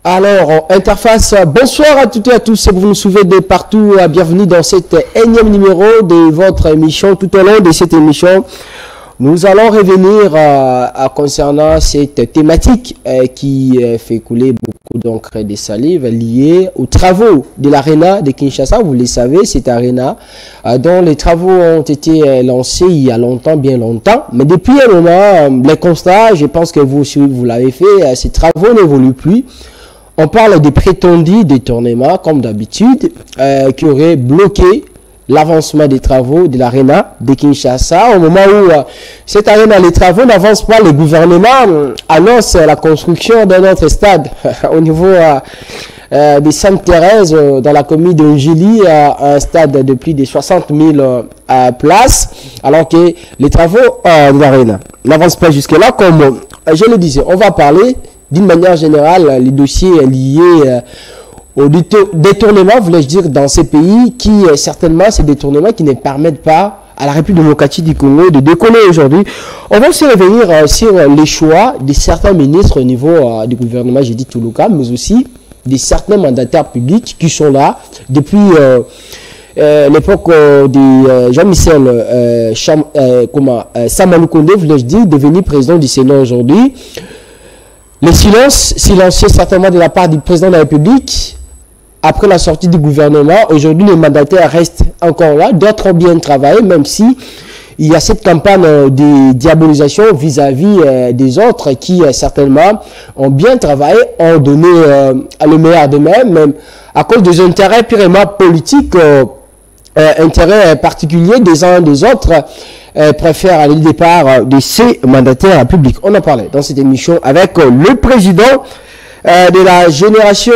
Alors, Interface, bonsoir à toutes et à tous, si vous nous suivez de partout, bienvenue dans cet énième numéro de votre émission. Tout au long de cette émission, nous allons revenir concernant cette thématique qui fait couler beaucoup d'encre et de salive liée aux travaux de l'Arena de Kinshasa. Vous le savez, cette Arena dont les travaux ont été lancés il y a longtemps, bien longtemps. Mais depuis un moment, les constats, je pense que vous l'avez fait, ces travaux n'évoluent plus. On parle de prétendus détournements, comme d'habitude, qui auraient bloqué l'avancement des travaux de l'Arena de Kinshasa. Au moment où cette Arena, les travaux n'avancent pas, le gouvernement annonce la construction d'un autre stade au niveau de Sainte-Thérèse, dans la commune de Njili, un stade de plus de 60 000 places, alors que les travaux de l'Arena n'avancent pas jusque-là. Comme je le disais, on va parler d'une manière générale les dossiers liés au détournement, voulais-je dire, dans ces pays qui, certainement, ces détournements qui ne permettent pas à la République démocratique du Congo de décoller aujourd'hui. On va aussi revenir sur les choix de certains ministres au niveau du gouvernement, j'ai dit tout local, mais aussi de certains mandataires publics qui sont là depuis l'époque de Jean-Michel Sama Lukonde, voulais-je dire, devenu président du Sénat aujourd'hui. Le silence silencieux certainement de la part du président de la République après la sortie du gouvernement. Aujourd'hui, les mandataires restent encore là. D'autres ont bien travaillé, même si il y a cette campagne de diabolisation vis-à-vis des autres qui certainement ont bien travaillé, ont donné le meilleur d'eux-mêmes, même à cause des intérêts purement politiques, intérêts particuliers des uns et des autres. Préfère aller le départ de ces mandataires publics. On en parlait dans cette émission avec le président de la génération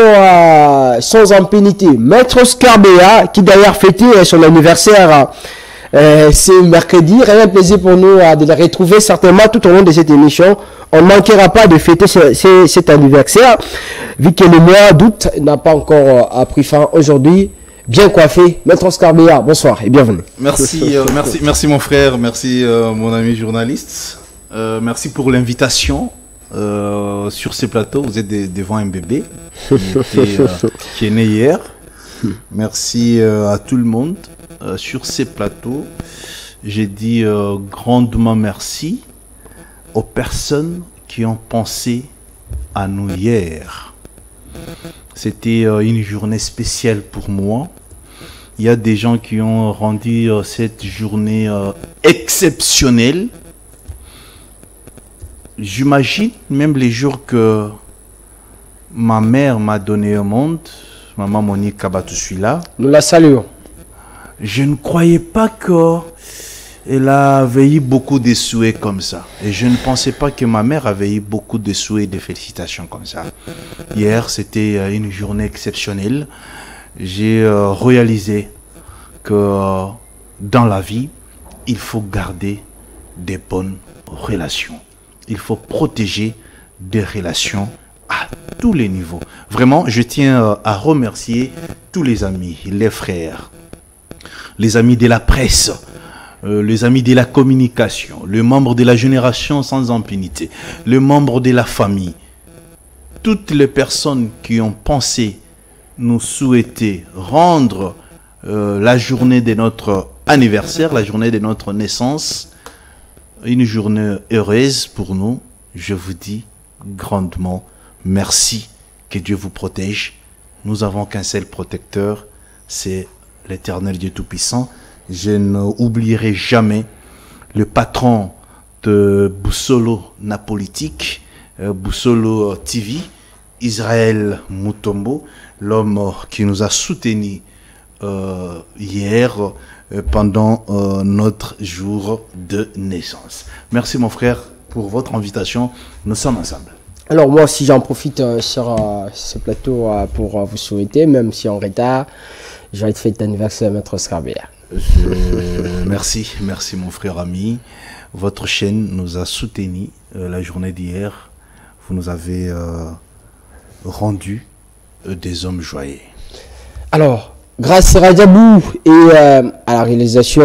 sans impunité, Maître Oscar Béa, qui d'ailleurs fêtait son anniversaire ce mercredi. Rien de plaisir pour nous de le retrouver certainement tout au long de cette émission. On ne manquera pas de fêter cet anniversaire, vu que le mois d'août n'a pas encore pris fin aujourd'hui. Bien coiffé, Maître Oscar Béa, bonsoir et bienvenue. Merci mon frère, merci mon ami journaliste. Merci pour l'invitation sur ces plateaux. Vous êtes devant un bébé qui est né hier. Merci à tout le monde sur ces plateaux. J'ai dit grandement merci aux personnes qui ont pensé à nous hier. C'était une journée spéciale pour moi. Il y a des gens qui ont rendu cette journée exceptionnelle. J'imagine même les jours que ma mère m'a donné au monde, maman Monique Kabatoussuila. Nous la saluons. Je ne croyais pas qu'elle avait eu beaucoup de souhaits comme ça. Et je ne pensais pas que ma mère avait eu beaucoup de souhaits et de félicitations comme ça. Hier, c'était une journée exceptionnelle. J'ai réalisé que dans la vie, il faut garder des bonnes relations. Il faut protéger des relations à tous les niveaux. Vraiment, je tiens à remercier tous les amis, les frères, les amis de la presse, les amis de la communication, les membres de la génération sans impunité, les membres de la famille, toutes les personnes qui ont pensé nous souhaiter rendre la journée de notre anniversaire, la journée de notre naissance, une journée heureuse pour nous. Je vous dis grandement merci, que Dieu vous protège. Nous n'avons qu'un seul protecteur, c'est l'Éternel Dieu Tout-Puissant. Je n'oublierai jamais le patron de Boussolo Napolitique, Boussolo TV, Israël Mutombo, l'homme qui nous a soutenus hier pendant notre jour de naissance. Merci mon frère pour votre invitation. Nous sommes ensemble. Alors moi aussi j'en profite sur ce plateau pour vous souhaiter, même si en retard, je vais être fête d'anniversaire Maître Oscar Béa. Merci mon frère ami. Votre chaîne nous a soutenus la journée d'hier. Vous nous avez rendu des hommes joyeux. Alors, Grâce à Radiabou et à la réalisation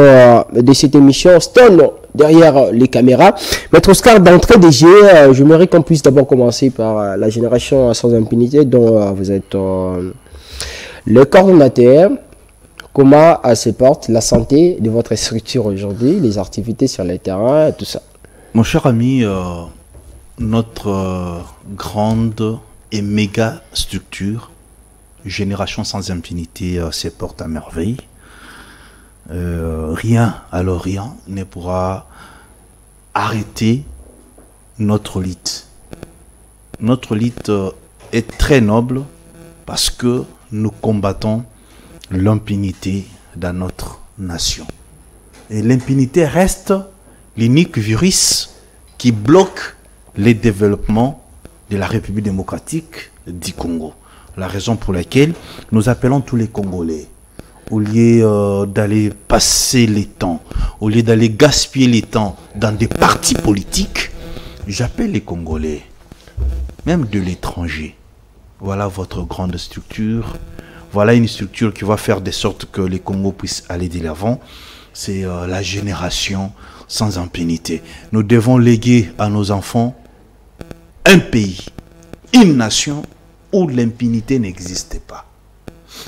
de cette émission, Stone derrière les caméras. Maître Oscar, d'entrée des jeux, j'aimerais qu'on puisse d'abord commencer par la génération sans impunité dont vous êtes le coordonnateur. Comment se porte la santé de votre structure aujourd'hui, les activités sur le terrain, tout ça? Mon cher ami, notre grande et méga structure, Génération sans impunité, se porte à merveille. Rien ne pourra arrêter notre lutte. Notre lutte est très noble parce que nous combattons l'impunité dans notre nation. Et l'impunité reste l'unique virus qui bloque le développement de la République démocratique du Congo. La raison pour laquelle nous appelons tous les Congolais, au lieu d'aller passer les temps, au lieu d'aller gaspiller les temps dans des partis politiques, j'appelle les Congolais, même de l'étranger. Voilà votre grande structure. Voilà une structure qui va faire de sorte que les Congos puissent aller de l'avant. C'est la génération sans impunité. Nous devons léguer à nos enfants un pays, une nation où l'impunité n'existe pas.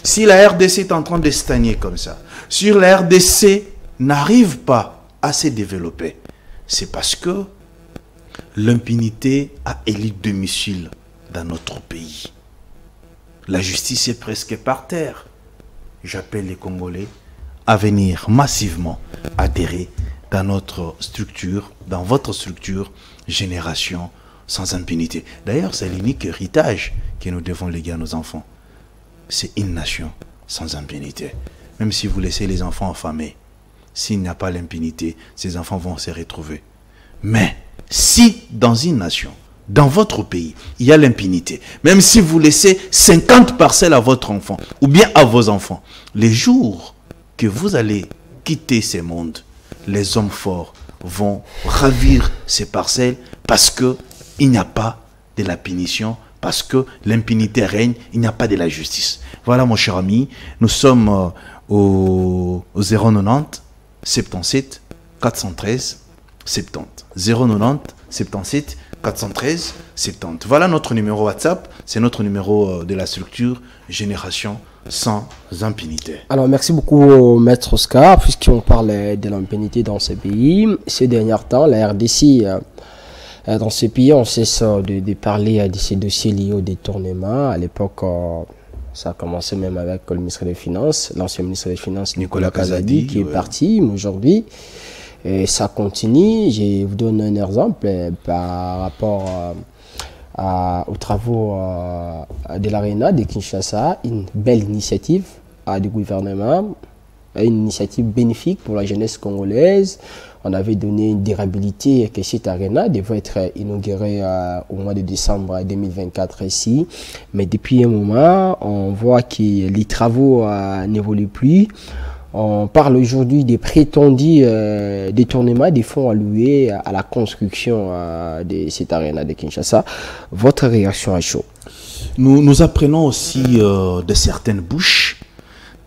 Si la RDC est en train de stagner comme ça, si la RDC n'arrive pas à se développer, c'est parce que l'impunité a élu domicile dans notre pays. La justice est presque par terre. J'appelle les Congolais à venir massivement adhérer dans notre structure, dans votre structure, Génération sans impunité. D'ailleurs, c'est l'unique héritage que nous devons léguer à nos enfants. C'est une nation sans impunité. Même si vous laissez les enfants affamés, s'il n'y a pas l'impunité, ces enfants vont se retrouver. Mais si dans une nation, dans votre pays, il y a l'impunité, même si vous laissez 50 parcelles à votre enfant, ou bien à vos enfants, les jours que vous allez quitter ce monde, les hommes forts vont ravir ces parcelles parce qu'il n'y a pas de la punition, parce que l'impunité règne, il n'y a pas de la justice. Voilà mon cher ami, nous sommes au 090 77 413 70. 090 77 413 70. Voilà notre numéro WhatsApp, c'est notre numéro de la structure Génération sans impunité. Alors merci beaucoup Maître Oscar, puisqu'on parle de l'impunité dans ce pays. Ces derniers temps, la RDC dans ce pays, on cesse de parler de ces dossiers liés au détournement. À l'époque, ça a commencé même avec le ministre des Finances, l'ancien ministre des Finances Nicolas Kazadi, qui est parti, mais aujourd'hui, ça continue. Je vous donne un exemple par rapport aux travaux de l'Arena de Kinshasa, une belle initiative du gouvernement, une initiative bénéfique pour la jeunesse congolaise. On avait donné une durabilité que cette Arena devait être inaugurée au mois de décembre 2024 ici. Mais depuis un moment, on voit que les travaux n'évoluent plus. On parle aujourd'hui des prétendus détournements des fonds alloués à la construction de cette Arena de Kinshasa. Votre réaction à chaud? Nous apprenons aussi de certaines bouches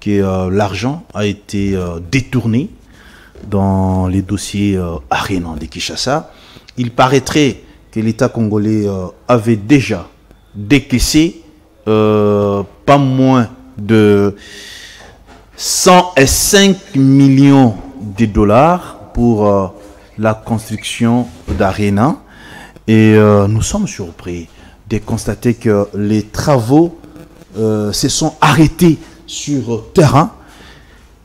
que l'argent a été détourné dans les dossiers Arena de Kinshasa. Il paraîtrait que l'État congolais avait déjà décaissé pas moins de 105 millions de dollars pour la construction d'Arena. Et nous sommes surpris de constater que les travaux se sont arrêtés sur terrain.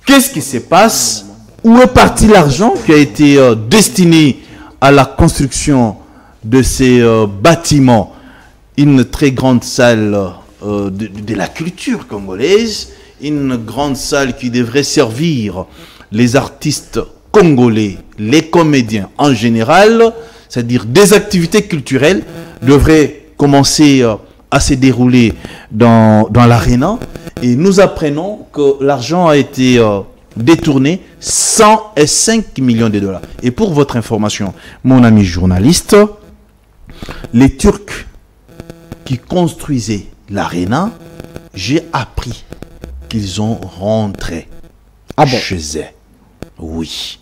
Qu'est-ce qui se passe? Où est parti l'argent qui a été destiné à la construction de ces bâtiments? Une très grande salle de la culture congolaise, une grande salle qui devrait servir les artistes congolais, les comédiens en général, c'est-à-dire des activités culturelles, devraient commencer à se dérouler dans l'Arena. Et nous apprenons que l'argent a été détourné 105 millions de dollars. Et pour votre information, mon ami journaliste, les Turcs qui construisaient l'Arena, j'ai appris qu'ils ont rentré chez eux. Oui.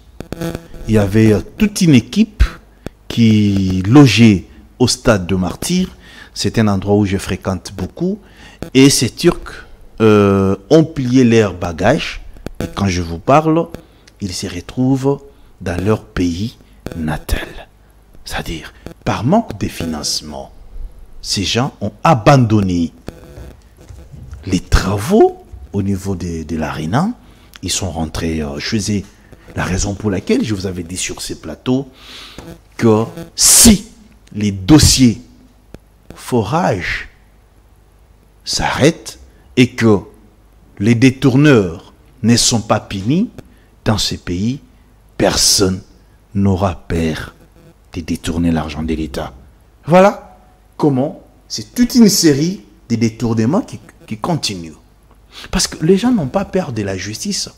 Il y avait toute une équipe qui logeait au stade de Martyr. C'est un endroit où je fréquente beaucoup. Et ces Turcs ont plié leurs bagages. Et quand je vous parle, ils se retrouvent dans leur pays natal. C'est-à-dire, par manque de financement, ces gens ont abandonné les travaux au niveau de l'ARENA. Ils sont rentrés chez eux. La raison pour laquelle je vous avais dit sur ces plateaux que si les dossiers forage s'arrêtent et que les détourneurs ne sont pas punis dans ces pays, personne n'aura peur de détourner l'argent de l'État. Voilà comment c'est toute une série de détournements qui continuent. Parce que les gens n'ont pas peur de la justice.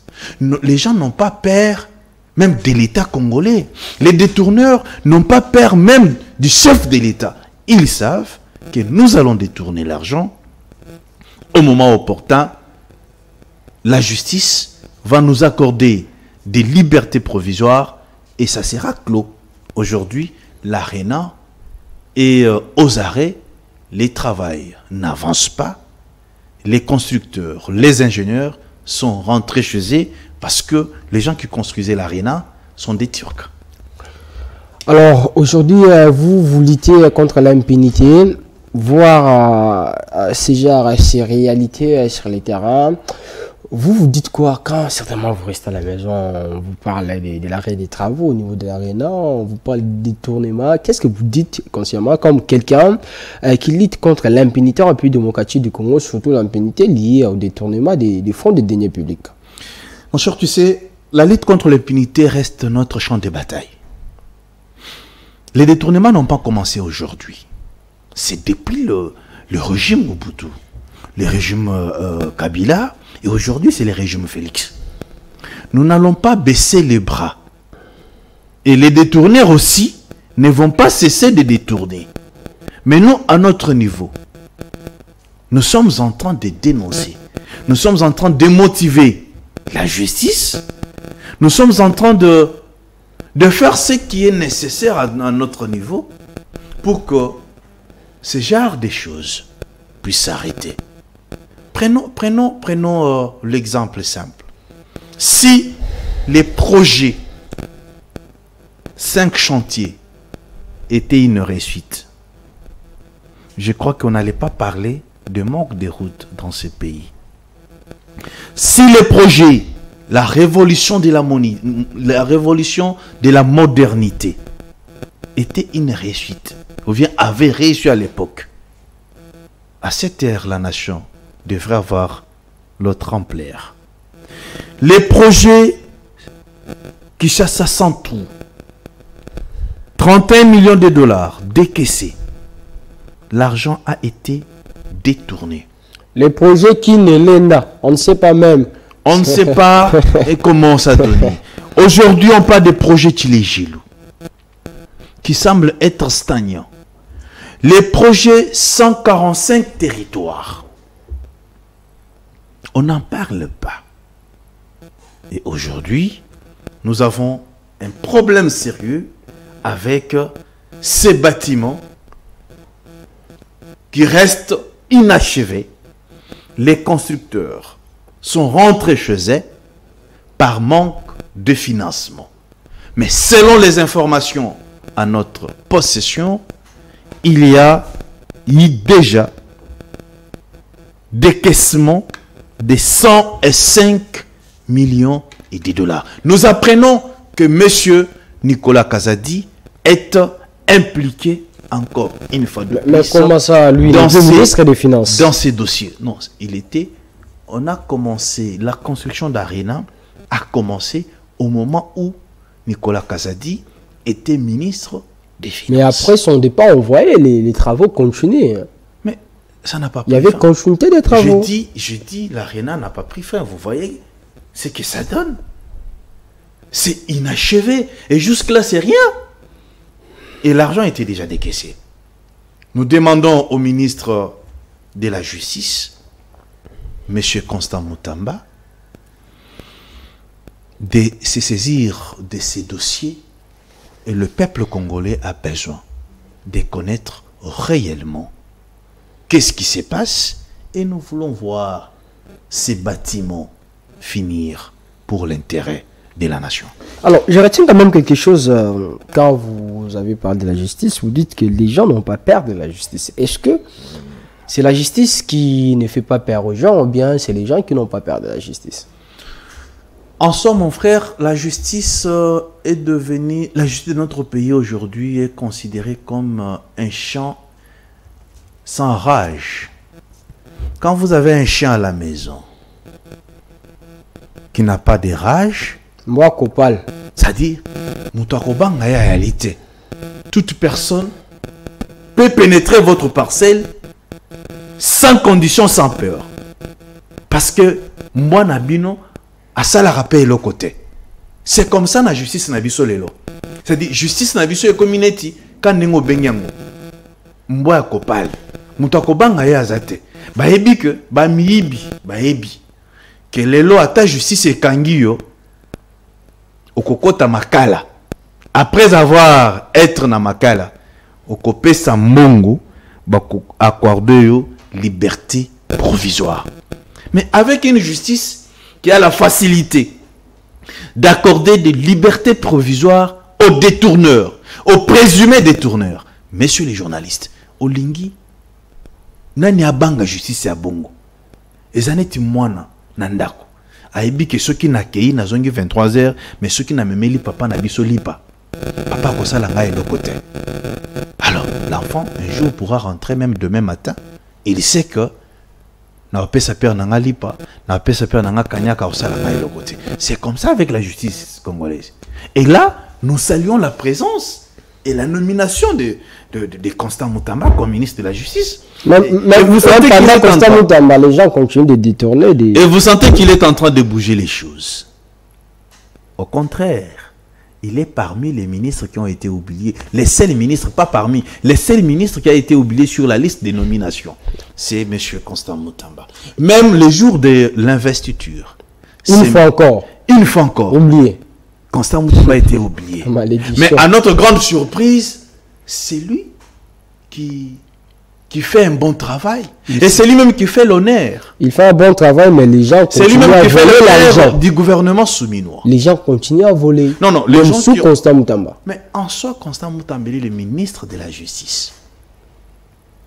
Les gens n'ont pas peur même de l'État congolais. Les détourneurs n'ont pas peur même du chef de l'État. Ils savent que nous allons détourner l'argent. Au moment opportun, la justice va nous accorder des libertés provisoires et ça sera clos. Aujourd'hui, l'ARENA est aux arrêts. Les travails n'avancent pas. Les constructeurs, les ingénieurs sont rentrés chez eux parce que les gens qui construisaient l'ARENA sont des Turcs. Alors, aujourd'hui, vous luttez contre l'impunité, voir ces réalités sur les terrains. Vous dites quoi quand certainement vous restez à la maison, on vous parle de l'arrêt des travaux au niveau de l'ARENA, on vous parle de détournement. Qu'est-ce que vous dites consciemment comme quelqu'un qui lutte contre l'impunité en pays démocratique du Congo, surtout l'impunité liée au détournement des fonds de deniers publics? Mon cher, tu sais, la lutte contre l'impunité reste notre champ de bataille. Les détournements n'ont pas commencé aujourd'hui. C'est depuis le régime Mobutu, le régime Kabila, et aujourd'hui c'est le régime Félix. Nous n'allons pas baisser les bras. Et les détourneurs aussi ne vont pas cesser de détourner. Mais nous, à notre niveau, nous sommes en train de dénoncer. Nous sommes en train de motiver la justice. Nous sommes en train de faire ce qui est nécessaire à notre niveau pour que ce genre de choses puissent s'arrêter. Prenons l'exemple simple. Si les projets 5 chantiers étaient une réussite, je crois qu'on n'allait pas parler de manque de routes dans ce pays. Si les projets, la révolution de la modernité était une réussite, ou bien avait réussi à l'époque, à cette ère, la nation devrait avoir l'autre ampleur. Les projets qui chassent à 100 trous, 31 millions de dollars décaissés, l'argent a été détourné. Les projets qui ne l'ENA, on ne sait pas même. On ne sait pas et comment ça donne. Aujourd'hui, on parle des projets Tilégilou, qui semblent être stagnants. Les projets 145 territoires, on n'en parle pas. Et aujourd'hui, nous avons un problème sérieux avec ces bâtiments qui restent inachevés. Les constructeurs sont rentrés chez eux par manque de financement. Mais selon les informations à notre possession, il y a eu déjà décaissement de 105 millions de dollars. Nous apprenons que M. Nicolas Kazadi est impliqué encore une fois de plus. Mais comment ça, lui, le ministre des Finances? Dans ces dossiers. Non, on a commencé, la construction d'ARENA a commencé au moment où Nicolas Kazadi était ministre des Finances. Mais après son départ, on voyait les travaux continuer. Mais ça n'a pas pris fin. Il y avait fin. continuité des travaux. Je dis l'ARENA n'a pas pris fin. Vous voyez ce que ça donne. C'est inachevé. Et jusque-là, c'est rien. Et l'argent était déjà décaissé. Nous demandons au ministre de la Justice M. Constant Moutamba de se saisir de ces dossiers et le peuple congolais a besoin de connaître réellement qu'est-ce qui se passe et nous voulons voir ces bâtiments finir pour l'intérêt de la nation. Alors, je retiens quand même quelque chose quand vous avez parlé de la justice. Vous dites que les gens n'ont pas peur de la justice. Est-ce que c'est la justice qui ne fait pas peur aux gens ou bien c'est les gens qui n'ont pas peur de la justice? En somme, mon frère, la justice est devenue... La justice de notre pays aujourd'hui est considérée comme un chien sans rage. Quand vous avez un chien à la maison qui n'a pas de rage, moi, Copal. c'est-à-dire, en réalité, toute personne peut pénétrer votre parcelle sans condition, sans peur. Parce que moi, Nabino, à ça la rappelle le côté. C'est comme ça la justice Nabiso lelo. C'est-à-dire, justice Nabiso et community, quand nengo benyango, mboya Copal, mutakobanga ya azate. Baebi que, ba miibi, baebi. Que lelo ata justice et kangiyo, okokota makala. Après avoir être na makala, okope sa mongo, bako accorde yo liberté provisoire. Mais avec une justice qui a la facilité d'accorder des libertés provisoires aux détourneurs, aux présumés détourneurs. Messieurs les journalistes, au Lingi, nani abanga justice ya bongo. Ezaneti mwana nandako. Aibi que ceux qui n'a kei na zongi 23h, mais ceux qui n'a memeli papa na biso lipa. Papa ko sala ngai le côté. Alors, l'enfant un jour pourra rentrer même demain matin. Il sait que c'est comme ça avec la justice congolaise. Et là, nous saluons la présence et la nomination de Constant Moutamba comme ministre de la Justice. Mais vous sentez pendant Constant Moutamba, les gens continuent de détourner. Et vous sentez qu'il est en train de bouger les choses. Au contraire, il est parmi les ministres qui ont été oubliés. Les seuls ministres, pas parmi, les seuls ministres qui ont été oubliés sur la liste des nominations, c'est M. Constant Moutamba. Même le jour de l'investiture. Une fois encore. Oublié. Constant Moutamba a été oublié. Mais à notre grande surprise, c'est lui qui fait un bon travail. Et c'est lui-même qui fait l'honneur. Il fait un bon travail, mais les gens continuent à voler l'argent du gouvernement souminois. Les gens continuent à voler. Non, les gens sous Constant Moutamba. Mais en soi, Constant Moutamba est le ministre de la Justice.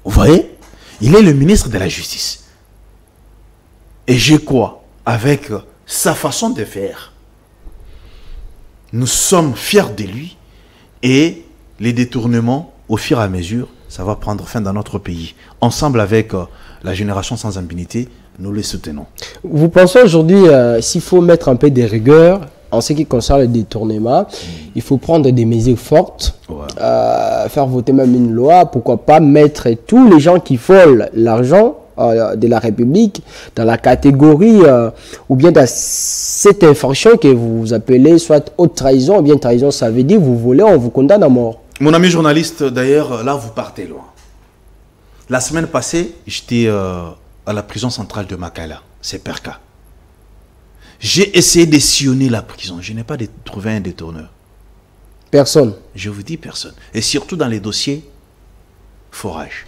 Vous voyez? Il est le ministre de la Justice. Et je crois, avec sa façon de faire, nous sommes fiers de lui et les détournements, au fur et à mesure, ça va prendre fin dans notre pays. Ensemble avec la génération sans impunité, nous les soutenons. Vous pensez aujourd'hui, s'il faut mettre un peu de rigueur en ce qui concerne le détournement, il faut prendre des mesures fortes, faire voter même une loi, pourquoi pas mettre tous les gens qui volent l'argent de la République dans la catégorie ou bien dans cette infraction que vous appelez soit haute trahison ou bien trahison, ça veut dire vous volez, on vous condamne à mort. Mon ami journaliste, d'ailleurs, là vous partez loin. La semaine passée, j'étais à la prison centrale de Makala, c'est Perka. J'ai essayé de sillonner la prison, je n'ai pas trouvé un détourneur. Personne. Je vous dis personne. Et surtout dans les dossiers forage.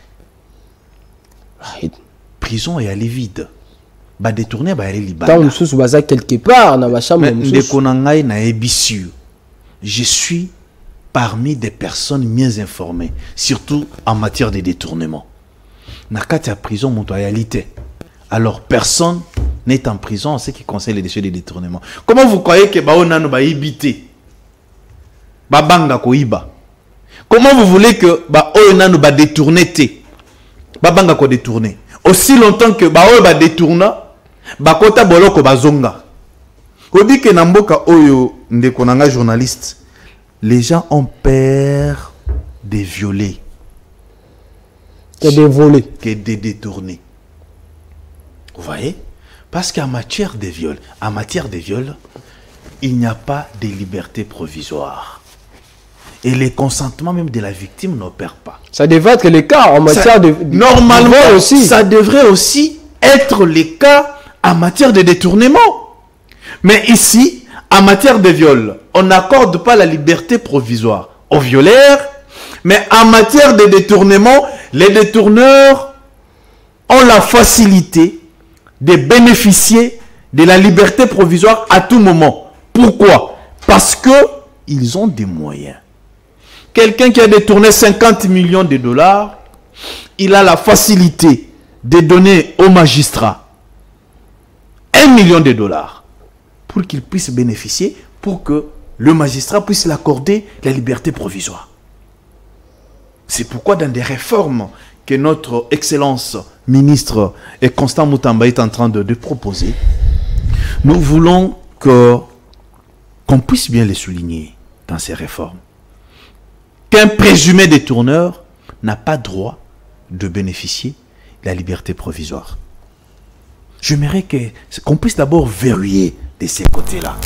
Prison est allée vide. Bah détourner, bah aller libre. Tant sous baza quelque part dans ma chambre. Je suis parmi des personnes mieux informées, surtout en matière de détournement. Nakati à prison, mon réalité. Alors personne n'est en prison en ce qui concerne les dossiers de détournement. Comment vous croyez que baonano ba ibité, babanga ko iba? Comment vous voulez que baonano ba détourner té, babanga ko détourner? Aussi longtemps que baoyo ba détourna, bakota boloko bazonga. Obi ke namboka oyo ndeko nanga journaliste. Les gens ont peur de violer. Que de voler. Que de détourner. Vous voyez? Parce qu'en matière de viol, il n'y a pas de liberté provisoire. Et le consentement même de la victime n'opère pas. Ça devrait être le cas en matière de... Normalement aussi. Ça devrait aussi être le cas en matière de détournement. Mais ici, en matière de viol, on n'accorde pas la liberté provisoire aux violeurs, mais en matière de détournement, les détourneurs ont la facilité de bénéficier de la liberté provisoire à tout moment. Pourquoi? Parce qu'ils ont des moyens. Quelqu'un qui a détourné 50 millions de dollars, il a la facilité de donner au magistrat 1 million de dollars pour qu'il puisse bénéficier, pour que le magistrat puisse l'accorder la liberté provisoire. C'est pourquoi dans des réformes que notre Excellence ministre Constant Moutamba est en train de proposer, nous voulons qu'on puisse bien les souligner dans ces réformes. Qu'un présumé détourneur n'a pas droit de bénéficier de la liberté provisoire. J'aimerais qu'on puisse d'abord verrouiller de ces côtés-là.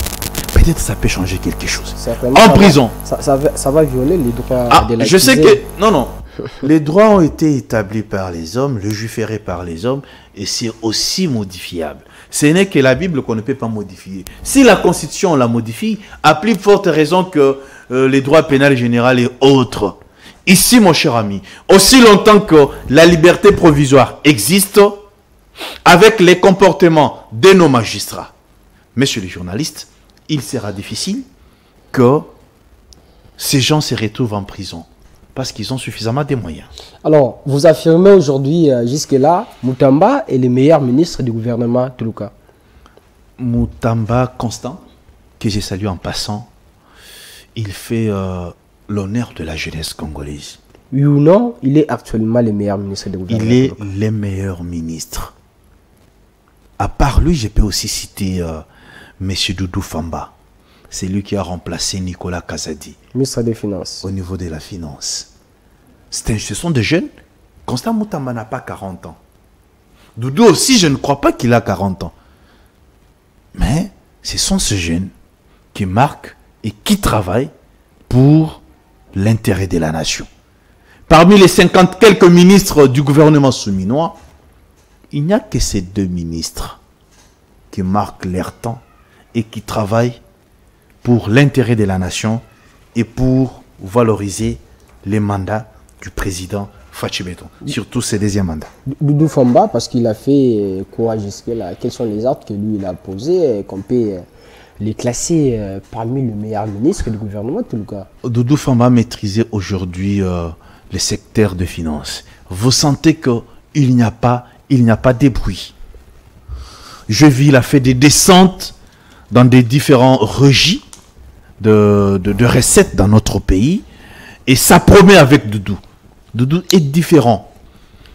Peut-être ça peut changer quelque chose. En prison. Ça va violer les droits de l'accusé. Je sais que... Non. Les droits ont été établis par les hommes, légiférés par les hommes, et c'est aussi modifiable. Ce n'est que la Bible qu'on ne peut pas modifier. Si la Constitution la modifie, à plus forte raison que les droits pénals généraux et autres. Ici, mon cher ami, aussi longtemps que la liberté provisoire existe, avec les comportements de nos magistrats, messieurs les journalistes, il sera difficile que ces gens se retrouvent en prison parce qu'ils ont suffisamment de moyens. Alors, vous affirmez aujourd'hui, jusque-là, Moutamba est le meilleur ministre du gouvernement Toulouka. Moutamba Constant, que j'ai salué en passant, il fait l'honneur de la jeunesse congolaise. Oui ou non, il est actuellement le meilleur ministre du gouvernement. Il est le meilleur ministre. À part lui, je peux aussi citer M. Doudou Famba. C'est lui qui a remplacé Nicolas Kazadi. Ministre des Finances. Au niveau de la finance. Ce sont des jeunes. Constant Moutamba n'a pas 40 ans. Doudou aussi, je ne crois pas qu'il a 40 ans. Mais ce sont ces jeunes qui marquent et qui travaillent pour l'intérêt de la nation. Parmi les 50 quelques ministres du gouvernement souminois, il n'y a que ces 2 ministres qui marquent leur temps et qui travaillent pour l'intérêt de la nation et pour valoriser les mandats du président Fachi Beton, surtout ses deuxièmes mandats. Doudou Famba, parce qu'il a fait quoi jusque-là? Quels sont les actes que lui il a posés, qu'on peut les classer parmi les meilleurs ministres du gouvernement Toulouka? Doudou Famba maîtrisait aujourd'hui le secteur de finances. Vous sentez qu'il n'y a pas de bruit. Je vis, il a fait des descentes dans des différents registres de recettes dans notre pays. Et ça promet avec Doudou. Doudou est différent.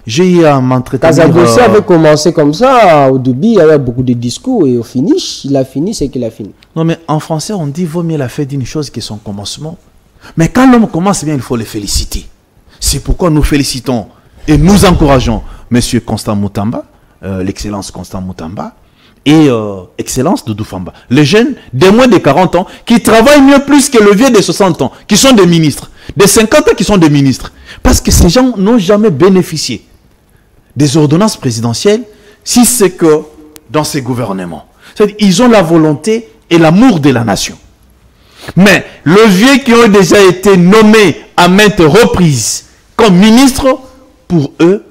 J'ai eu à m'entretenir... Kazadossi avait commencé comme ça. Au début, il y avait beaucoup de discours. Et au finish, il a fini ce qu'il a fini. Non, mais en français, on dit vaut mieux la fête d'une chose que son commencement. Mais quand l'homme commence bien, il faut le féliciter. C'est pourquoi nous félicitons et nous encourageons M. Constant Moutamba, l'excellence Constant Moutamba, et excellence Doudou Famba. Les jeunes de moins de 40 ans qui travaillent mieux plus que le vieux de 60 ans, qui sont des ministres, des 50 ans qui sont des ministres. Parce que ces gens n'ont jamais bénéficié des ordonnances présidentielles, si c'est que dans ces gouvernements. C'est-à-dire ils ont la volonté et l'amour de la nation. Mais les vieux qui ont déjà été nommés à maintes reprises comme ministres, pour eux,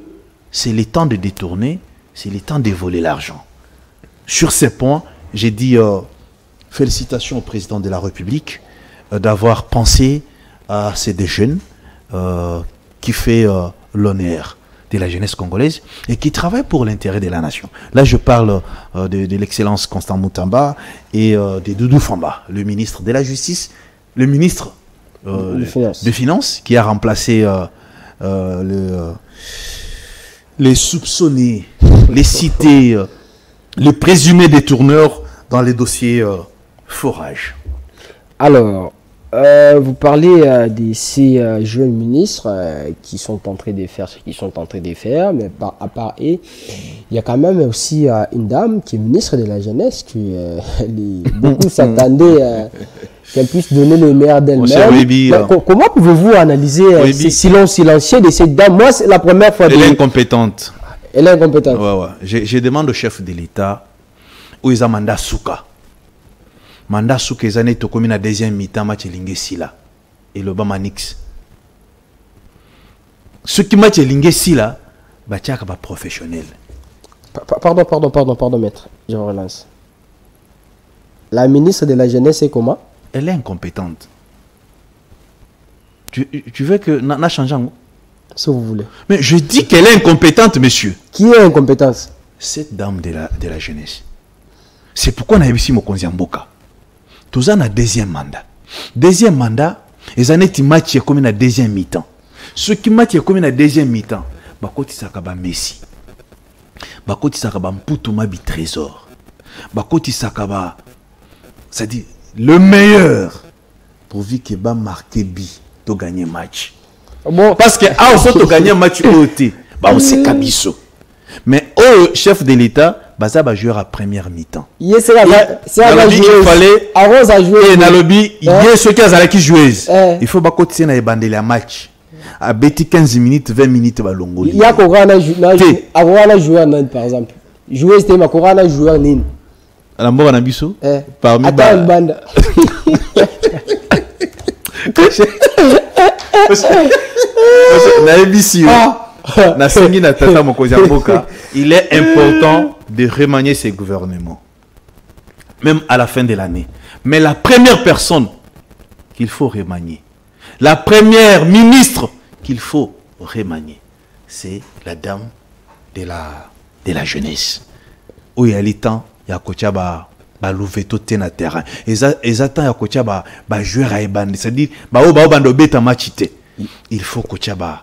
c'est le temps de détourner, c'est le temps de voler l'argent. Sur ces points, j'ai dit félicitations au président de la République d'avoir pensé à ces deux jeunes qui fait l'honneur de la jeunesse congolaise et qui travaille pour l'intérêt de la nation. Là, je parle de l'excellence Constant Moutamba et de Doudou Famba, le ministre de la Justice, le ministre des Finances, qui a remplacé les soupçonnés, les cités, les présumés détourneurs dans les dossiers forage. Alors, vous parlez de ces jeunes ministres qui sont en train de faire ce qu'ils sont en train de faire, mais à part eux, il y a quand même aussi une dame qui est ministre de la jeunesse, qui beaucoup s'attendaient qu'elle puisse donner le meilleur d'elle-même. Comment pouvez-vous analyser ces silences silencieux de cette dame? Moi, c'est la première fois. Elle est incompétente. Elle est incompétente. Ouais. Je demande au chef de l'État où ils ont mandat souka. Mandat souka, ils ont été comme na deuxième mi-temps match Lingue Sila. Et le Bamanix. Ce qui match Lingue Sila, bah tiens, bah professionnel. Pardon, maître. Je relance. La ministre de la Jeunesse est comment? Elle est incompétente. Tu veux que n'a changeant? Si vous voulez. Mais je dis qu'elle est incompétente, monsieur. Qui est incompétence? Cette dame de la jeunesse. C'est pourquoi on a réussi mon Konziamboka. Tout ça, on a deuxième mandat. Deuxième mandat, ils ont été matchés comme une deuxième mi-temps. Ceux qui matchent comme une deuxième mi-temps, bah quand ils s'accabent Messi, bah quand ils s'accabent Mpoutouma bi Trésor, bah quand ils s'accabent, c'est-à-dire le meilleur pourvu qu'il va marquer bi, de gagner match. Bon. Parce que ah on faut gagner match OT, bah on sait Kabiso. Mais au chef de l'État, Baza va jouer à première mi-temps. C'est la il fallait Arrose à jouer. Et dans le lobby, il y a ceux qui ont joué. Il faut pas continuer à bander les matchs. À Betty 15 minutes, 20 minutes, va longo. Il y a Corana joué en Inde, par exemple. Jouer, c'était ma Corana joué en Inde. À la mort en Abisso. Parmi attends, une bande. Il est important de remanier ces gouvernements, même à la fin de l'année. Mais la première personne qu'il faut remanier, la première ministre qu'il faut remanier, c'est la dame de la jeunesse. Où il y a le temps, il y a Kocha ba louveto tena terrain. Et ça temps il y a Kocha ba joueur à ebande, c'est-à-dire bando beta matchité. Il faut Kocha ba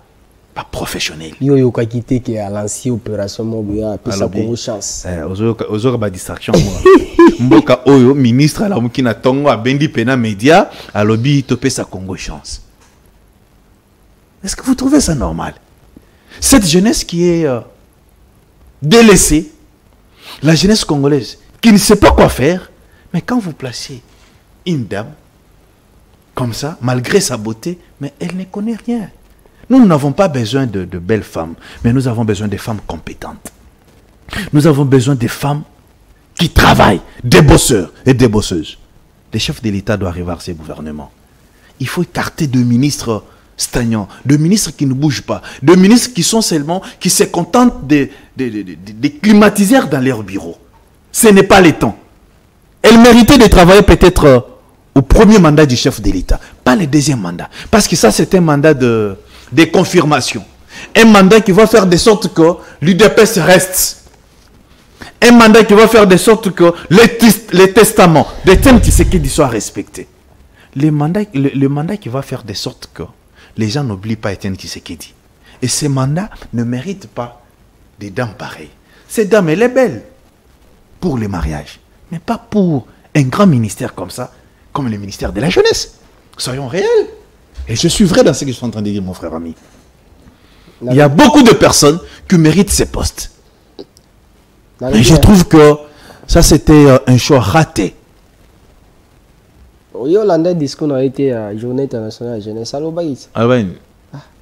professionnel. Yo kakité qui a lancé opération Mobuya puis ça pour chance. Ozo ba distraction moi. Mboka oyo ministre ala mukina tongo a bendi pena média à lobby topé sa Congo chance. Est-ce que vous trouvez ça normal? Cette jeunesse qui est délaissée, la jeunesse congolaise qui ne sait pas quoi faire, mais quand vous placez une dame comme ça, malgré sa beauté, mais elle ne connaît rien. Nous n'avons pas besoin de belles femmes, mais nous avons besoin de femmes compétentes. Nous avons besoin de femmes qui travaillent, des bosseurs et des bosseuses. Les chefs de l'État doivent arriver à ces gouvernements. Il faut écarter de ministres stagnants, de ministres qui ne bougent pas, de ministres qui sont seulement, qui se contentent de climatiseurs dans leur bureau. Ce n'est pas le temps. Elle méritait de travailler peut-être au premier mandat du chef de l'État, pas le deuxième mandat. Parce que ça, c'est un mandat de confirmation. Un mandat qui va faire de sorte que l'UDPS reste. Un mandat qui va faire de sorte que les testaments des thèmes Tshisekedi soient respectés. Le mandat qui va faire de sorte que les gens n'oublient pas Étienne Tshisekedi. Et ce mandat ne mérite pas des dames pareilles. Cette dame, elle est belle pour les mariages, mais pas pour un grand ministère comme ça, comme le ministère de la jeunesse. Soyons réels. Et je suis vrai dans ce que je suis en train de dire, mon frère ami. Il y a beaucoup de personnes qui méritent ces postes. Et je trouve que ça, c'était un choix raté. Oui, Hollande dit qu'on a été à Journée internationale de la jeunesse à l'Obaï. Ah ben.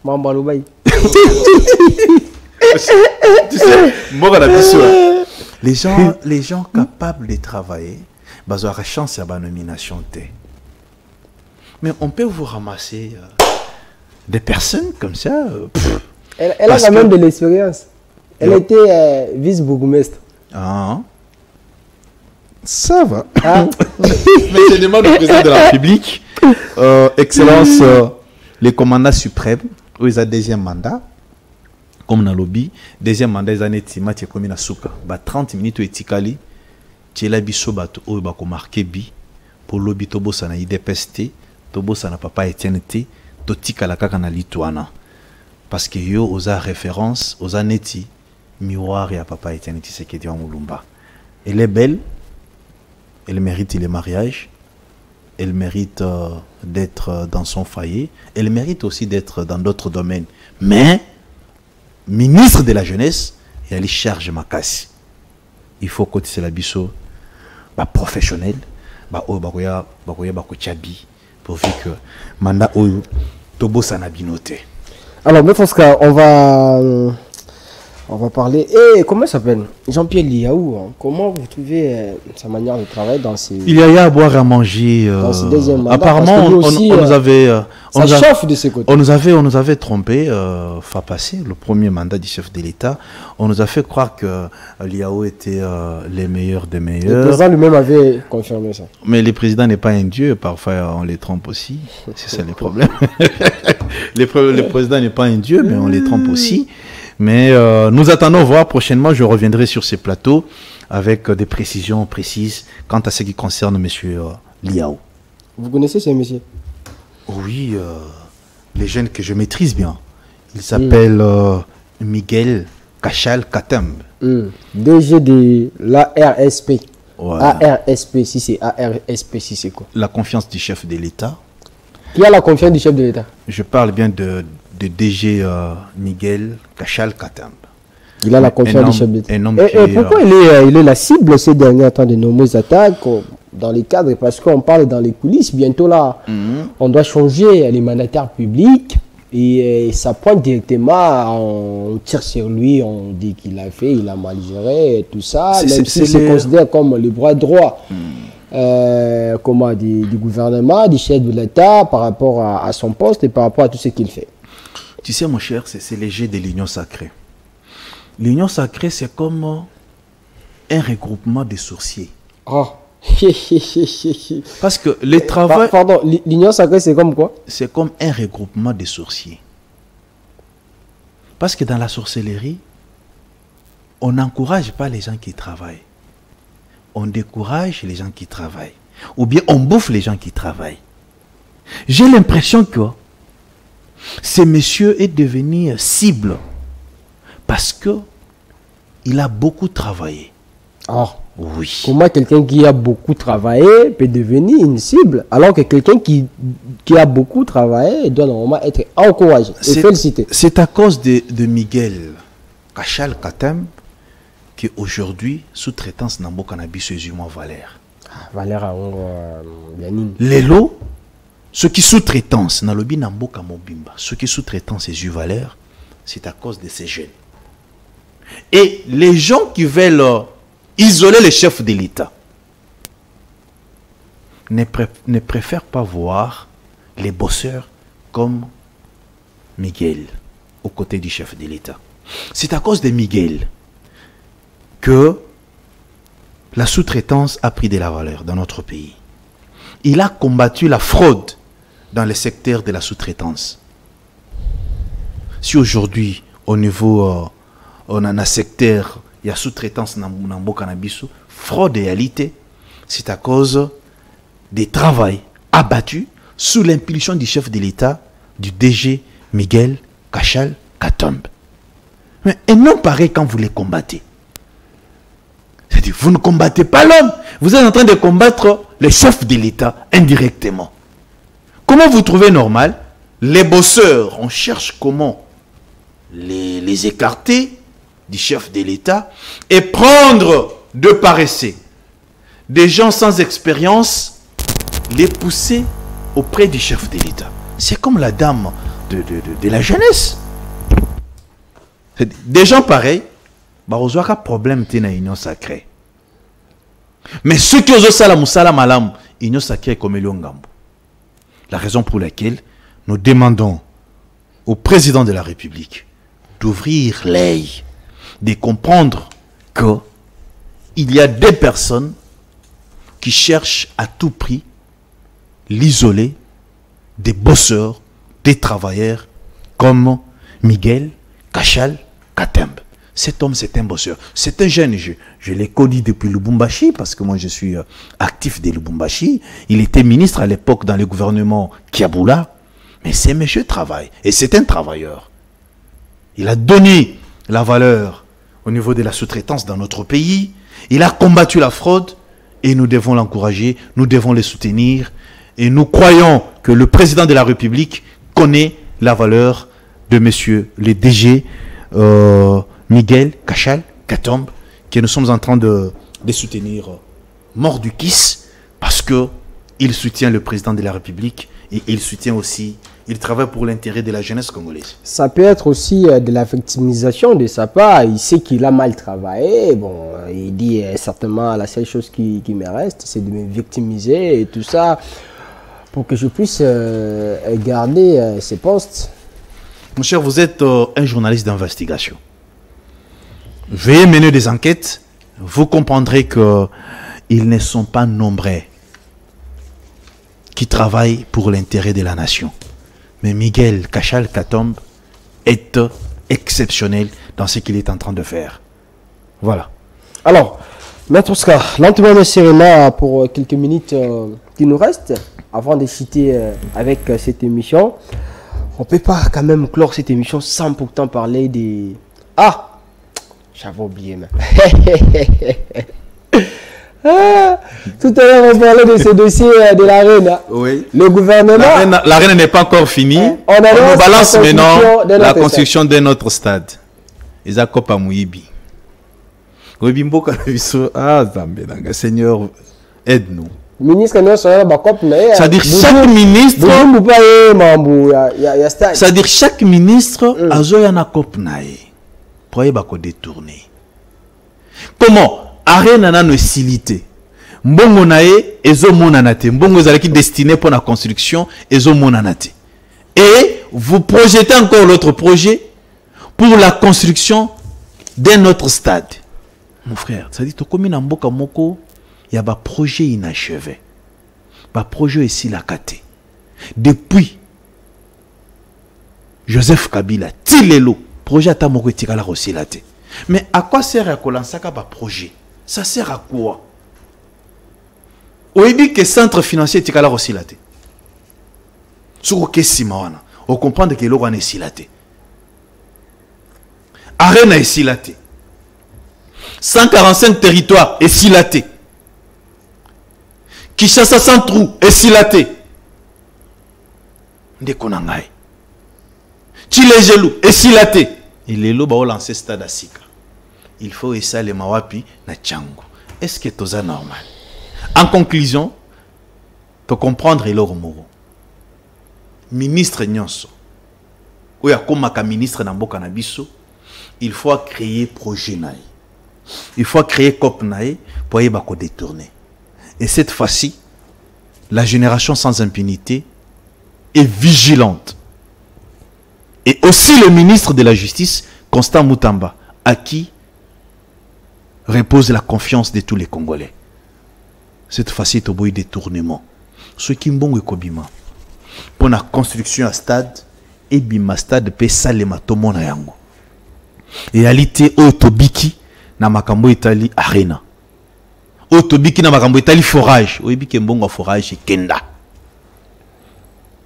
Maman l'Obaï. Tu sais, moi, la mission. Les gens capables de travailler, ils ont la chance à la nomination. Mais on peut vous ramasser des personnes comme ça. Elle a quand même de l'expérience. Elle était vice-bourgmestre. Ah. Ça va. Ah. Mais je demande au président de la République, Excellence, les commandants suprêmes, où ils ont deuxième mandat, comme dans le lobby, deuxième mandat, ils ont été matchés comme une souka. 30 minutes au Etikali, tu es là, bisobato, où ils ont marqué bi, pour le lobby, tobo sana IDPST, tobo sana papa Etienne T, totika la kaka na Lituana. Parce que yo, aux référence, aux neti, miroir et à papa Etienne Tshisekedi en Mulumba. Elle est belle. Elle mérite les mariages, elle mérite d'être dans son foyer, elle mérite aussi d'être dans d'autres domaines. Mais, ministre de la jeunesse, elle charge ma casse. Il faut que c'est la biso professionnel, bakoya chabi, pour que mandat oyo tobo sanabinote. Alors, mais Fosca, On va parler. Et comment il s'appelle? Jean-Pierre Liaou. Hein. Comment vous trouvez sa manière de travailler dans ces. Il y a à boire, à manger. Dans ce deuxième mandat, apparemment, aussi, on nous avait. Ça chauffe de ses côtés. On nous avait trompé, fois passé, le premier mandat du chef de l'État. On nous a fait croire que Liaou était les meilleurs des meilleurs. Le président lui-même avait confirmé ça. Mais le président n'est pas un dieu, parfois on les trompe aussi. C'est ça le problème. Le président n'est pas un dieu, mais on les trompe aussi. Mais nous attendons voir prochainement, je reviendrai sur ces plateaux avec des précisions précises quant à ce qui concerne M. Liaou. Vous connaissez ce monsieur? Oui, les jeunes que je maîtrise bien. Il s'appelle Miguel Cachal Katembe. DG de l'ARSP. Ouais. ARSP, si c'est ARSP, si c'est quoi? La confiance du chef de l'État. Qui a la confiance du chef de l'État? Je parle bien de DG Miguel Cachal Katembe. Il a la confiance du chef d'État. Et pourquoi il est la cible ces derniers temps de nombreuses attaques dans les cadres? Parce qu'on parle dans les coulisses. Bientôt là, on doit changer les mandataires publics. Et ça pointe directement, on tire sur lui, on dit qu'il a fait, il a mal géré, et tout ça. Même s'il se considère comme le bras droit du gouvernement, du chef de l'État par rapport à son poste et par rapport à tout ce qu'il fait. Tu sais, mon cher, c'est léger de l'union sacrée. L'union sacrée, c'est comme un regroupement de sorciers. Oh. Parce que le travail... Pardon, l'union sacrée, c'est comme quoi? C'est comme un regroupement de sorciers. Parce que dans la sorcellerie, on n'encourage pas les gens qui travaillent. On décourage les gens qui travaillent. Ou bien on bouffe les gens qui travaillent. J'ai l'impression que ce monsieur est devenu cible parce que il a beaucoup travaillé. Oh. Oui. Comment quelqu'un qui a beaucoup travaillé peut devenir une cible alors que quelqu'un qui a beaucoup travaillé doit normalement être encouragé et félicité? C'est à cause de Miguel Cachal Katembe qu'aujourd'hui, sous-traitance Nambo Cannabis et Valère. Valère a les lots, ce qui sous-traitance, Nalobi Nambo Kamobimba, ce qui sous-traitance et Valère, c'est à cause de ces jeunes. Et les gens qui veulent isoler les chefs de l'État ne préfèrent pas voir les bosseurs comme Miguel aux côtés du chef de l'État. C'est à cause de Miguel que la sous-traitance a pris de la valeur dans notre pays. Il a combattu la fraude dans le secteur de la sous-traitance. Si aujourd'hui, au niveau, on a un secteur, il y a sous-traitance dans le cannabis, fraude et réalité, c'est à cause des travaux abattus sous l'impulsion du chef de l'État, du DG Miguel Cachal Katembe. Mais et non pareil quand vous les combattez. C'est-à-dire, vous ne combattez pas l'homme, vous êtes en train de combattre le chef de l'État indirectement. Comment vous trouvez normal? Les bosseurs, on cherche comment les écarter du chef de l'État et prendre de paresseux des gens sans expérience, les pousser auprès du chef de l'État. C'est comme la dame de la jeunesse. Des gens pareils, ils ont un problème dans l'union sacrée. Mais ceux qui osent salam malam, l'union sacrée comme Eliongambo. La raison pour laquelle nous demandons au président de la République d'ouvrir l'œil, de comprendre que il y a des personnes qui cherchent à tout prix l'isoler des bosseurs, des travailleurs comme Miguel Cachal Katembe. Cet homme, c'est un bosseur. C'est un jeune. Je l'ai connu depuis Lubumbashi parce que moi, je suis actif de Lubumbashi. Il était ministre à l'époque dans le gouvernement Kiaboula. Mais c'est monsieur travail. Et c'est un travailleur. Il a donné la valeur au niveau de la sous-traitance dans notre pays. Il a combattu la fraude et nous devons l'encourager. Nous devons le soutenir. Et nous croyons que le président de la République connaît la valeur de monsieur le DG Miguel Cachal Katembe, que nous sommes en train de soutenir mort du kiss parce que il soutient le président de la République et il soutient aussi Il travaille pour l'intérêt de la jeunesse congolaise. Ça peut être aussi de la victimisation de sa part. Il sait qu'il a mal travaillé. Bon, il dit certainement la seule chose qui me reste, c'est de me victimiser et tout ça pour que je puisse garder ces postes. Mon cher, vous êtes un journaliste d'investigation. Veuillez mener des enquêtes. Vous comprendrez qu'ils ne sont pas nombreux qui travaillent pour l'intérêt de la nation. Mais Miguel Cachal Katombe est exceptionnel dans ce qu'il est en train de faire. Voilà. Alors, Maître Oscar, lentement mais sereinement pour quelques minutes qui nous restent, avant de citer avec cette émission, on ne peut pas quand même clore cette émission sans pourtant parler des... Ah, j'avais oublié. Tout à l'heure, on parlait de ce dossier de l'arène. Oui. Le gouvernement... L'arène n'est pas encore finie. On nous balance maintenant la construction d'un autre stade. Ils ont pas mouibi. Ah, Seigneur, aide-nous. C'est-à-dire chaque ministre... C'est-à-dire chaque ministre a un cop nae. Pour y détourner. Comment? Arène n'a pas facilité. Mbongo nae ezo monanate. Mbongo ezalaki destiné pour la construction ezo monanate. Et vous projetez encore l'autre projet pour la construction d'un autre stade. Mon frère, ça dit comme na mboka moko, il y a un projet inachevé. Un projet ici la kate. Depuis Joseph Kabila, Tilelo, projet ta moko etikala rosilate. Mais à quoi sert à kolansaka ba projet? Ça sert à quoi? On dit que centre financier est aussi là. Sur que simawana, on comprend que l'eau est ici là. Arène est ici là. 145 territoires est ici là. Kishasa sans trou est ici là. Ndekonangai. Chilejelou est ici là. Et les lots ont lancé stade à Sika. Il faut essayer les mawapi na Tchango. Est-ce que c'est normal? En conclusion, pour comprendre le moro, ministre Nyonso, ou ya komaka ministre Namboka Nabiso, il faut créer projet naï. Il faut créer cop naï pour y détourner. Et cette fois-ci, la génération sans impunité est vigilante. Et aussi le ministre de la Justice, Constant Moutamba, à qui repose la confiance de tous les Congolais. Cette fois-ci, il y a un détournement. Ce qui est bon, pour la construction à stade, et bima stade peut salema tomo na yango. Et réalité, Otobiki, na makambo Italie arena. Otobiki na makambo Italie forage. Oyebi mbongo forage kenda.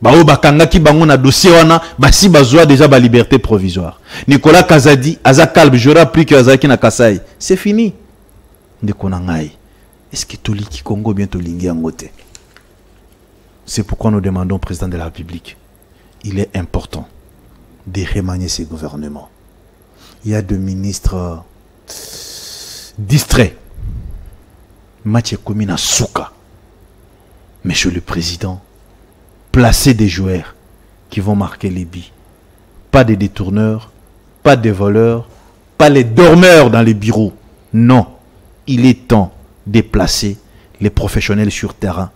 Bao bakanga ki bango na dossier wana, basi bazwa déjà ba liberté provisoire. Nicolas Kazadi, aza calme, j'aurais appris que Azaki na Kasai. C'est fini. Ndekonangai. Est-ce que Toliki Congo bientôt lingi angote? C'est pourquoi nous demandons au président de la République, il est important de remanier ces gouvernements. Il y a des ministres distraits. Mathieu Komina Souka. Monsieur le président, placez des joueurs qui vont marquer les billes. Pas des détourneurs, pas des voleurs, pas les dormeurs dans les bureaux. Non, il est temps de placer les professionnels sur terrain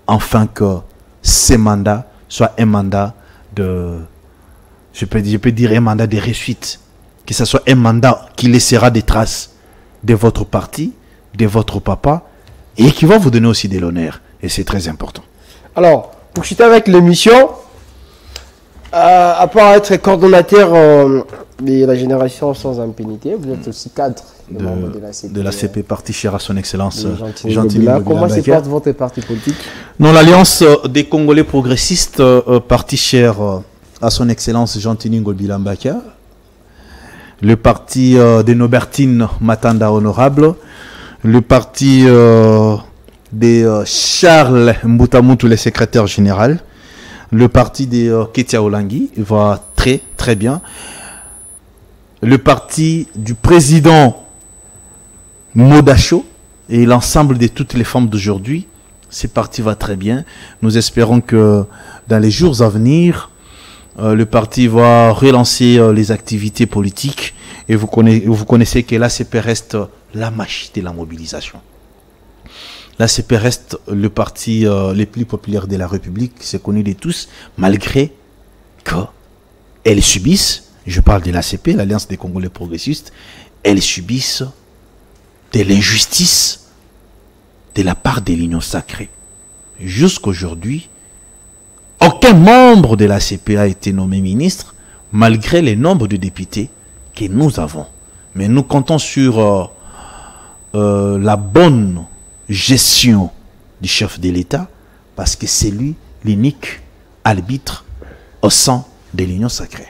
afin que ces mandats soient un mandat de, je peux dire un mandat de réussite, que ce soit un mandat qui laissera des traces de votre parti, de votre papa, et qui va vous donner aussi de l'honneur. Et c'est très important. Alors, pour chuter avec l'émission, à part être coordonnateur de la génération sans impunité, vous êtes aussi cadre de la CP, parti cher à son excellence Gentili. Comment se porte votre parti politique? Non, l'Alliance des Congolais progressistes, parti cher à son excellence Gentili Ngobila-Mbakia, le parti de Nobertine Matanda Honorable, le parti de Charles Mbutamutu, le secrétaire général, le parti de Ketia Olangi va très très bien, le parti du président Modacho et l'ensemble de toutes les femmes d'aujourd'hui, ce parti va très bien. Nous espérons que dans les jours à venir, Le parti va relancer les activités politiques et vous connaissez que l'ACP reste la machine de la mobilisation. L'ACP reste le parti le plus populaire de la République, c'est connu de tous, malgré qu'elle subisse, je parle de l'ACP, l'Alliance des Congolais progressistes, elles subissent de l'injustice de la part de l'Union sacrée. Jusqu'aujourd'hui, aucun membre de l'ACP a été nommé ministre, malgré le nombre de députés que nous avons. Mais nous comptons sur la bonne gestion du chef de l'État, parce que c'est lui l'unique arbitre au sein de l'Union sacrée.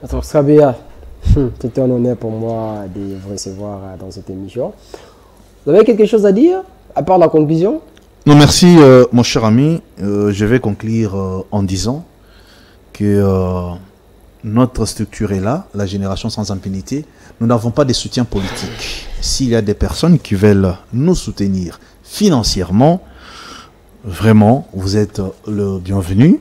Maître Scabéa, c'était un honneur pour moi de vous recevoir dans cette émission. Vous avez quelque chose à dire, à part la conclusion? Non, merci, mon cher ami. Je vais conclure en disant que notre structure est là, la génération sans impunité. Nous n'avons pas de soutien politique. S'il y a des personnes qui veulent nous soutenir financièrement, vraiment, vous êtes le bienvenu.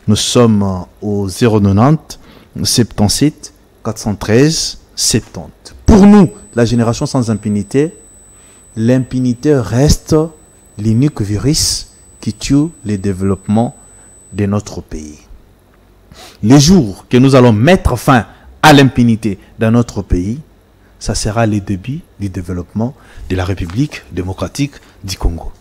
Nous sommes au 090 77 413 70. Pour nous, la génération sans impunité, l'impunité reste l'unique virus qui tue le développement de notre pays. Les jours que nous allons mettre fin à l'impunité dans notre pays, ça sera le début du développement de la République démocratique du Congo.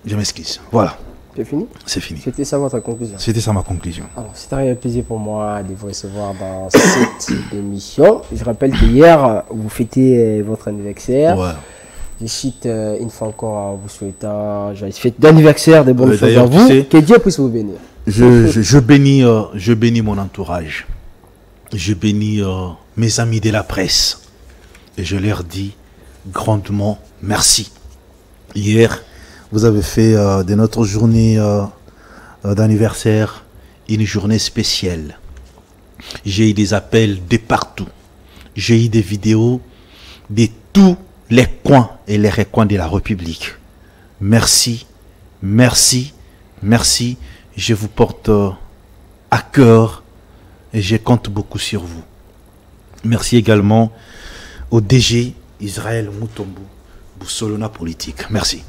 Je m'excuse. Voilà. C'est fini? C'est fini. C'était ça votre conclusion? C'était ça ma conclusion. Alors, c'est un plaisir pour moi de vous recevoir dans cette émission. Je rappelle qu'hier, vous fêtez votre anniversaire. Ouais. Je cite une fois encore en vous souhaitant joyeuse fête d'anniversaire, de bonnes choses à vous. Tu sais, que Dieu puisse vous bénir. Je bénis mon entourage. Je bénis mes amis de la presse. Et je leur dis grandement merci. Hier, vous avez fait de notre journée d'anniversaire une journée spéciale. J'ai eu des appels de partout. J'ai eu des vidéos de tous les coins et les recoins de la République. Merci, merci, merci. Je vous porte à cœur et je compte beaucoup sur vous. Merci également au DG Israël Mutombo, Boussolona Politique. Merci.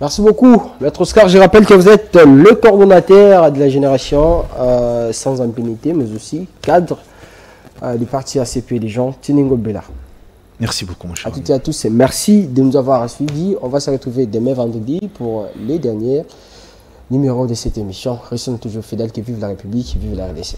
Merci beaucoup, Maître Oscar. Je rappelle que vous êtes le coordonnateur de la génération sans impunité, mais aussi cadre du parti ACP des gens, Tiningo Bella. Merci beaucoup, mon cher. À toutes et à tous, et merci de nous avoir suivis. On va se retrouver demain vendredi pour les derniers numéros de cette émission. Restons toujours fidèles, que vive la République, vive la RDC.